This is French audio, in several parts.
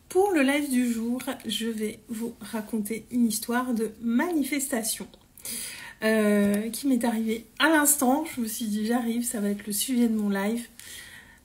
Pour le live du jour, je vais vous raconter une histoire de manifestation qui m'est arrivée à l'instant. Je me suis dit j'arrive, ça va être le sujet de mon live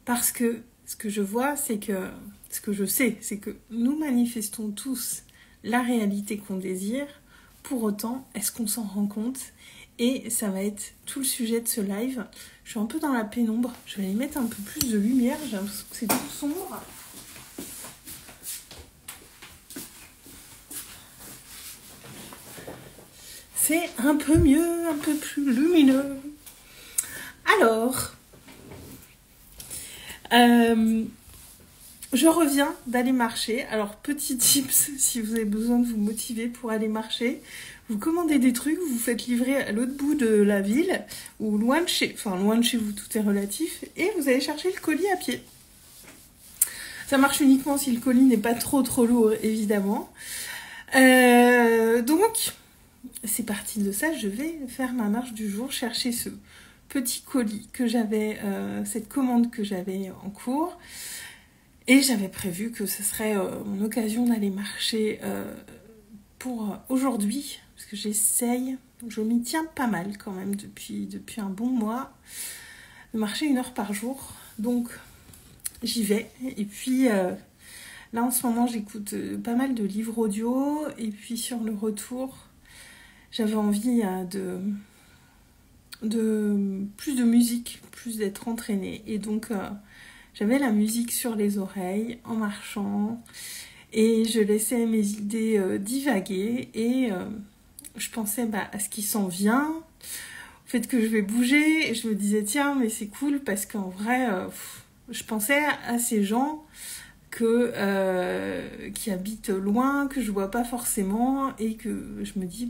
parce que ce que je vois, c'est que ce que je sais, c'est que nous manifestons tous la réalité qu'on désire. Pour autant, est-ce qu'on s'en rend compte? Et ça va être tout le sujet de ce live. Je suis un peu dans la pénombre. Je vais aller mettre un peu plus de lumière. J'ai l'impression que c'est tout sombre. C'est un peu mieux, un peu plus lumineux. Alors, je reviens d'aller marcher. Alors, petit tips, si vous avez besoin de vous motiver pour aller marcher, vous commandez des trucs, vous faites livrer à l'autre bout de la ville, ou loin de chez vous, tout est relatif, et vous allez chercher le colis à pied. Ça marche uniquement si le colis n'est pas trop lourd, évidemment. Donc, c'est parti de ça, je vais faire ma marche du jour, chercher ce petit colis que j'avais, cette commande que j'avais en cours. Et j'avais prévu que ce serait mon occasion d'aller marcher pour aujourd'hui, parce que je m'y tiens pas mal quand même depuis un bon mois, de marcher 1 heure par jour. Donc j'y vais. Et puis là en ce moment j'écoute pas mal de livres audio. Et puis sur le retour, j'avais envie de plus de musique, plus d'être entraînée. Et donc j'avais la musique sur les oreilles en marchant et je laissais mes idées divaguer et je pensais à ce qui s'en vient, au fait que je vais bouger, et je me disais tiens mais c'est cool parce qu'en vrai je pensais à ces gens qui habitent loin, que je vois pas forcément, et que je me dis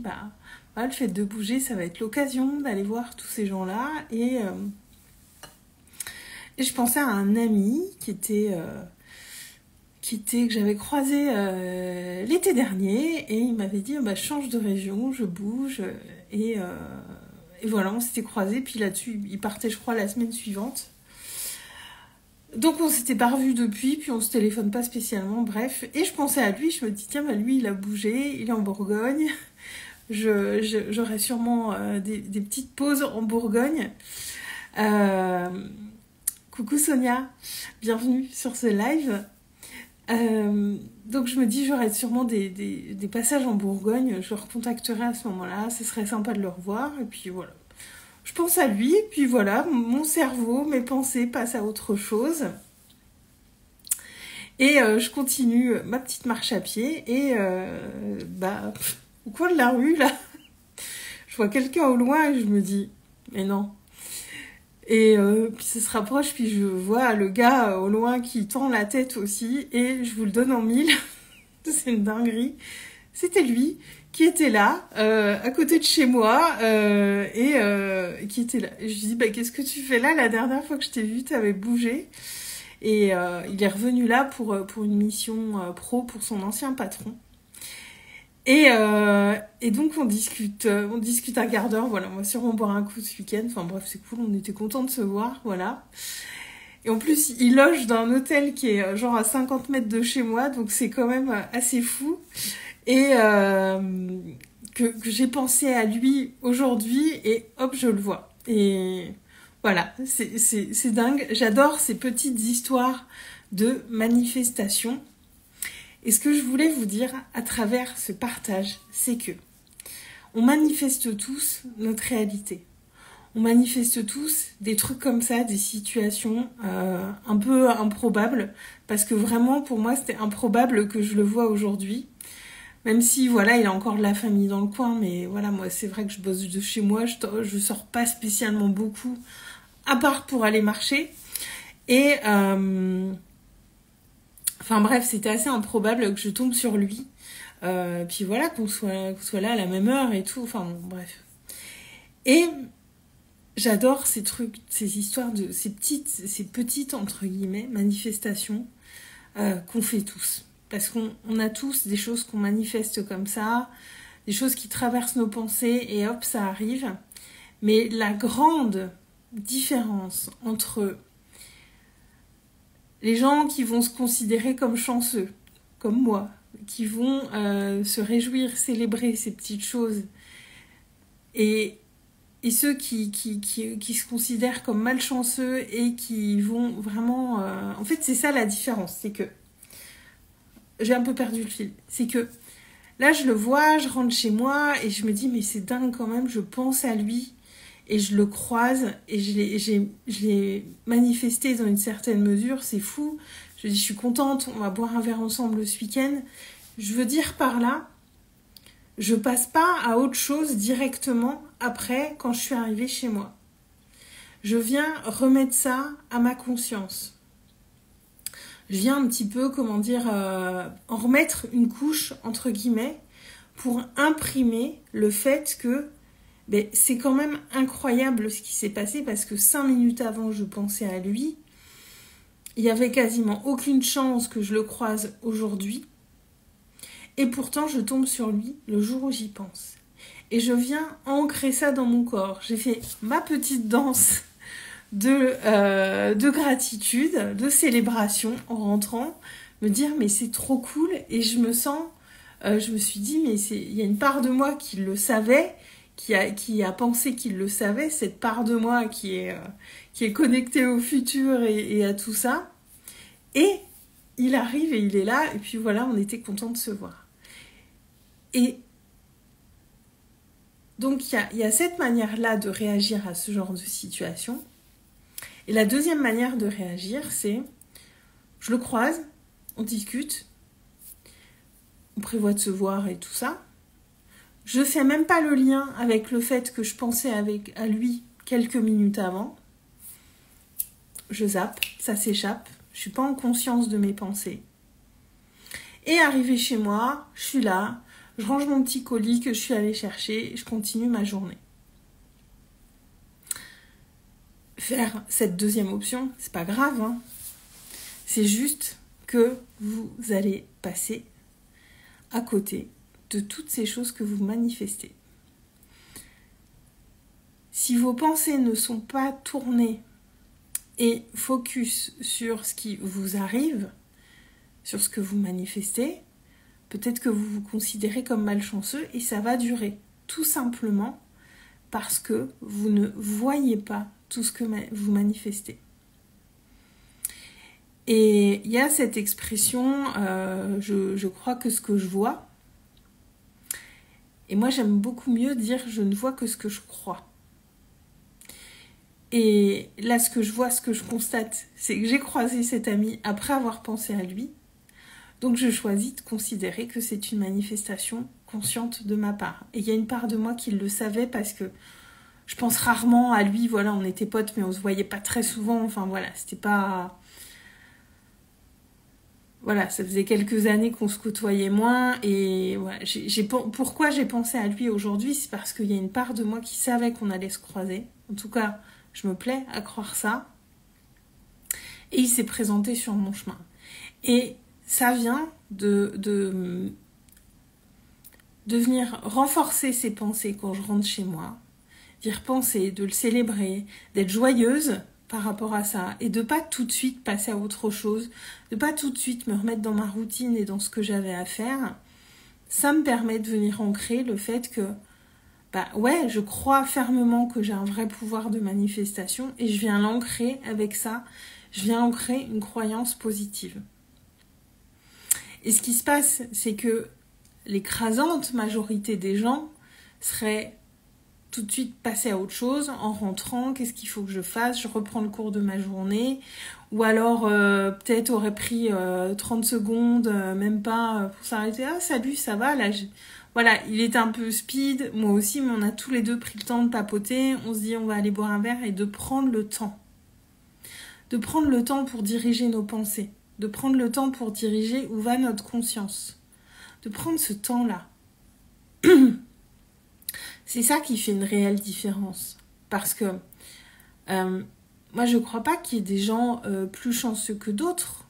le fait de bouger ça va être l'occasion d'aller voir tous ces gens là. Et je pensais à un ami que j'avais croisé l'été dernier, et il m'avait dit je change de région, je bouge, et voilà, on s'était croisés. Puis là-dessus, il partait je crois la semaine suivante. Donc on s'était pas revus depuis, puis on se téléphone pas spécialement, bref. Et je pensais à lui, je me dis tiens lui il a bougé, il est en Bourgogne. J'aurai sûrement des petites pauses en Bourgogne. Coucou Sonia, bienvenue sur ce live. Donc je me dis j'aurai sûrement des passages en Bourgogne, je le recontacterai à ce moment-là, ce serait sympa de le revoir. Et puis voilà, je pense à lui, puis voilà, mon cerveau, mes pensées passent à autre chose. Et je continue ma petite marche à pied, et au coin de la rue là, je vois quelqu'un au loin et je me dis mais non. Et puis ça se rapproche, puis je vois le gars au loin qui tend la tête aussi, et je vous le donne en mille. C'est une dinguerie. C'était lui qui était là, à côté de chez moi, et qui était là. Et je lui dis qu'est-ce que tu fais là? La dernière fois que je t'ai vu, t'avais bougé. Et il est revenu là pour une mission pro pour son ancien patron. Et donc on discute un quart d'heure, voilà, on va sûrement boire un coup ce week-end, enfin bref c'est cool, on était contents de se voir, voilà. Et en plus il loge dans un hôtel qui est genre à 50 mètres de chez moi, donc c'est quand même assez fou. Et que j'ai pensé à lui aujourd'hui, et hop je le vois. Et voilà, c'est dingue, j'adore ces petites histoires de manifestations. Et ce que je voulais vous dire à travers ce partage, c'est que on manifeste tous notre réalité. On manifeste tous des trucs comme ça, des situations un peu improbables, parce que vraiment pour moi c'était improbable que je le vois aujourd'hui. Même si voilà, il a encore de la famille dans le coin, mais voilà, moi c'est vrai que je bosse de chez moi, je sors pas spécialement beaucoup, à part pour aller marcher. Et enfin bref, c'était assez improbable que je tombe sur lui. Puis voilà, qu'on soit là à la même heure et tout. Enfin bon, bref. Et j'adore ces trucs, ces histoires de ces petites entre guillemets manifestations qu'on fait tous. Parce qu'on a tous des choses qu'on manifeste comme ça, des choses qui traversent nos pensées, et hop, ça arrive. Mais la grande différence entre Les gens qui vont se considérer comme chanceux, comme moi, qui vont se réjouir, célébrer ces petites choses. Et ceux qui se considèrent comme malchanceux et qui vont vraiment... En fait, c'est ça la différence. C'est que... J'ai un peu perdu le fil. C'est que là, je le vois, je rentre chez moi et je me dis, mais c'est dingue quand même, je pense à lui et je le croise et je l'ai manifesté dans une certaine mesure, c'est fou. Je dis, je suis contente, on va boire un verre ensemble ce week-end. Je veux dire par là, je passe pas à autre chose directement après quand je suis arrivée chez moi. Je viens remettre ça à ma conscience. Je viens un petit peu, en remettre une couche, entre guillemets, pour imprimer le fait que c'est quand même incroyable ce qui s'est passé parce que 5 minutes avant, je pensais à lui. Il n'y avait quasiment aucune chance que je le croise aujourd'hui. Et pourtant, je tombe sur lui le jour où j'y pense. Et je viens ancrer ça dans mon corps. J'ai fait ma petite danse de gratitude, de célébration en rentrant, me dire mais c'est trop cool et je me suis dit mais il y a une part de moi qui le savait, qui a pensé qu'il le savait, cette part de moi qui est connectée au futur et à tout ça, et il arrive et il est là et puis voilà, on était contents de se voir. Et donc il y a cette manière-là de réagir à ce genre de situation. Et la deuxième manière de réagir, c'est je le croise, on discute, on prévoit de se voir et tout ça. Je fais même pas le lien avec le fait que je pensais à lui quelques minutes avant. Je zappe, ça s'échappe, je suis pas en conscience de mes pensées. Et arrivé chez moi, je suis là, je range mon petit colis que je suis allée chercher et je continue ma journée. Faire cette deuxième option, c'est pas grave, hein. C'est juste que vous allez passer à côté de toutes ces choses que vous manifestez. Si vos pensées ne sont pas tournées et focus sur ce qui vous arrive, sur ce que vous manifestez, peut-être que vous vous considérez comme malchanceux et ça va durer, tout simplement parce que vous ne voyez pas tout ce que vous manifestez. Et il y a cette expression, je crois que ce que je vois. Et moi, j'aime beaucoup mieux dire je ne vois que ce que je crois. Et là, ce que je vois, ce que je constate, c'est que j'ai croisé cet ami après avoir pensé à lui. Donc, je choisis de considérer que c'est une manifestation consciente de ma part. Et il y a une part de moi qui le savait parce que je pense rarement à lui, voilà, on était potes, mais on se voyait pas très souvent, enfin voilà, c'était pas... Voilà, ça faisait quelques années qu'on se côtoyait moins, et voilà, pourquoi j'ai pensé à lui aujourd'hui, c'est parce qu'il y a une part de moi qui savait qu'on allait se croiser, en tout cas, je me plais à croire ça, et il s'est présenté sur mon chemin. Et ça vient de venir renforcer ces pensées quand je rentre chez moi, d'y repenser, de le célébrer, d'être joyeuse par rapport à ça et de pas tout de suite passer à autre chose, de pas tout de suite me remettre dans ma routine et dans ce que j'avais à faire. Ça me permet de venir ancrer le fait que ouais, je crois fermement que j'ai un vrai pouvoir de manifestation et je viens l'ancrer avec ça, je viens ancrer une croyance positive. Et ce qui se passe, c'est que l'écrasante majorité des gens seraient tout de suite passer à autre chose en rentrant, qu'est-ce qu'il faut que je fasse, je reprends le cours de ma journée, ou alors peut-être aurait pris 30 secondes, même pas, pour s'arrêter, ah salut, ça va, là, voilà, il est un peu speed, moi aussi, mais on a tous les deux pris le temps de papoter, on se dit on va aller boire un verre et de prendre le temps. De prendre le temps pour diriger nos pensées, de prendre le temps pour diriger où va notre conscience, de prendre ce temps-là. C'est ça qui fait une réelle différence. Parce que moi, je ne crois pas qu'il y ait des gens plus chanceux que d'autres.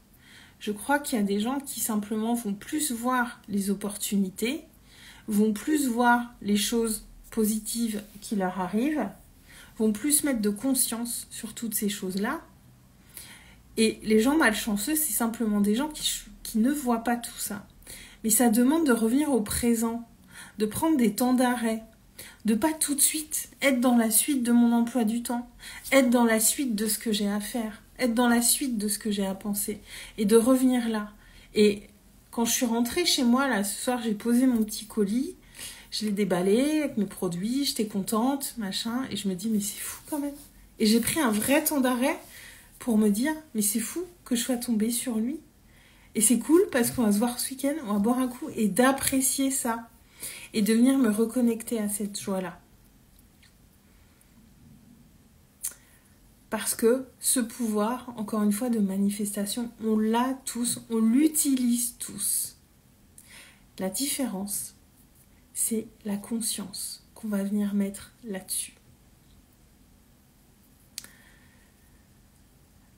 Je crois qu'il y a des gens qui simplement vont plus voir les opportunités, vont plus voir les choses positives qui leur arrivent, vont plus mettre de conscience sur toutes ces choses-là. Et les gens malchanceux, c'est simplement des gens qui ne voient pas tout ça. Mais ça demande de revenir au présent, de prendre des temps d'arrêt, de pas tout de suite être dans la suite de mon emploi du temps, être dans la suite de ce que j'ai à faire, être dans la suite de ce que j'ai à penser, et de revenir là. Et quand je suis rentrée chez moi, là, ce soir, j'ai posé mon petit colis, je l'ai déballé avec mes produits, j'étais contente, machin, et je me dis, mais c'est fou quand même. Et j'ai pris un vrai temps d'arrêt pour me dire, mais c'est fou que je sois tombée sur lui. Et c'est cool parce qu'on va se voir ce week-end, on va boire un coup, et d'apprécier ça. Et de venir me reconnecter à cette joie-là. Parce que ce pouvoir, encore une fois, de manifestation, on l'a tous, on l'utilise tous. La différence, c'est la conscience qu'on va venir mettre là-dessus.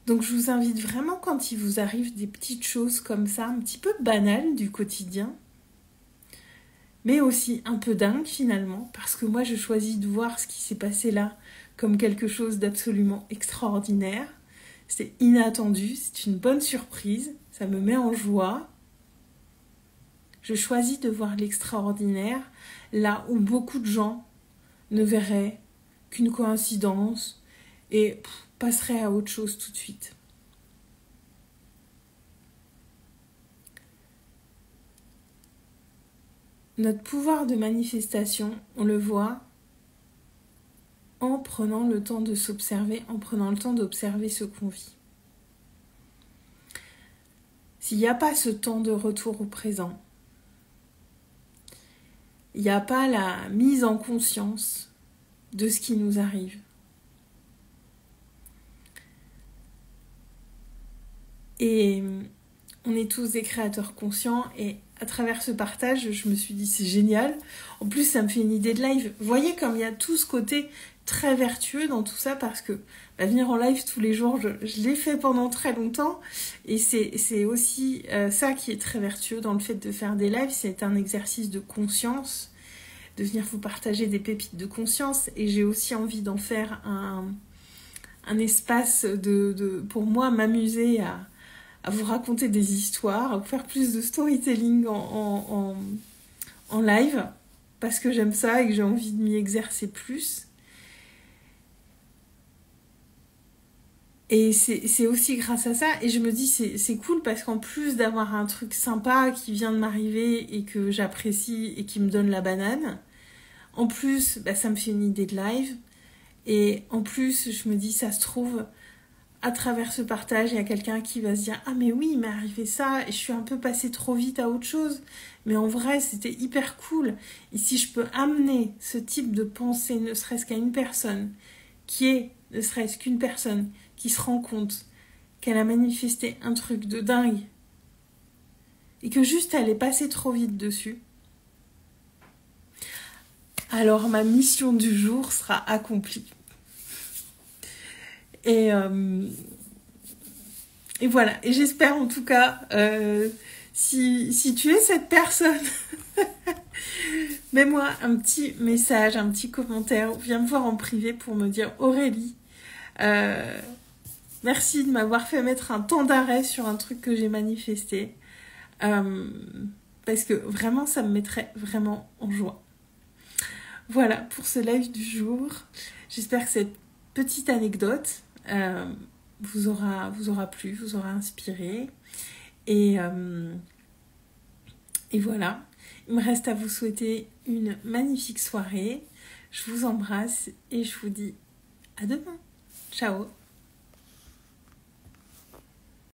Donc je vous invite vraiment, quand il vous arrive des petites choses comme ça, un petit peu banales du quotidien, mais aussi un peu dingue finalement, parce que moi je choisis de voir ce qui s'est passé là comme quelque chose d'absolument extraordinaire. C'est inattendu, c'est une bonne surprise, ça me met en joie. Je choisis de voir l'extraordinaire là où beaucoup de gens ne verraient qu'une coïncidence et passeraient à autre chose tout de suite. Notre pouvoir de manifestation, on le voit en prenant le temps de s'observer, en prenant le temps d'observer ce qu'on vit. S'il n'y a pas ce temps de retour au présent, il n'y a pas la mise en conscience de ce qui nous arrive. Et on est tous des créateurs conscients et à travers ce partage, je me suis dit c'est génial. En plus, ça me fait une idée de live. Vous voyez comme il y a tout ce côté très vertueux dans tout ça parce que venir en live tous les jours, je l'ai fait pendant très longtemps et c'est aussi ça qui est très vertueux dans le fait de faire des lives. C'est un exercice de conscience, de venir vous partager des pépites de conscience et j'ai aussi envie d'en faire un espace pour moi m'amuser à vous raconter des histoires, à vous faire plus de storytelling en live, parce que j'aime ça et que j'ai envie de m'y exercer plus. Et c'est aussi grâce à ça, et je me dis c'est cool parce qu'en plus d'avoir un truc sympa qui vient de m'arriver et que j'apprécie et qui me donne la banane, en plus ça me fait une idée de live, et en plus je me dis ça se trouve, à travers ce partage, il y a quelqu'un qui va se dire « Ah mais oui, il m'est arrivé ça et je suis un peu passée trop vite à autre chose. Mais en vrai, c'était hyper cool. Et si je peux amener ce type de pensée, ne serait-ce qu'à une personne, ne serait-ce qu'une personne qui se rend compte qu'elle a manifesté un truc de dingue et que juste elle est passée trop vite dessus, alors ma mission du jour sera accomplie. » Et voilà, et j'espère en tout cas, si tu es cette personne, mets-moi un petit message, un petit commentaire, viens me voir en privé pour me dire « Aurélie, merci de m'avoir fait mettre un temps d'arrêt sur un truc que j'ai manifesté, parce que vraiment ça me mettrait vraiment en joie. » Voilà pour ce live du jour, j'espère que cette petite anecdote vous aura plu, vous aura inspiré. Et voilà, il me reste à vous souhaiter une magnifique soirée. Je vous embrasse et je vous dis à demain. Ciao.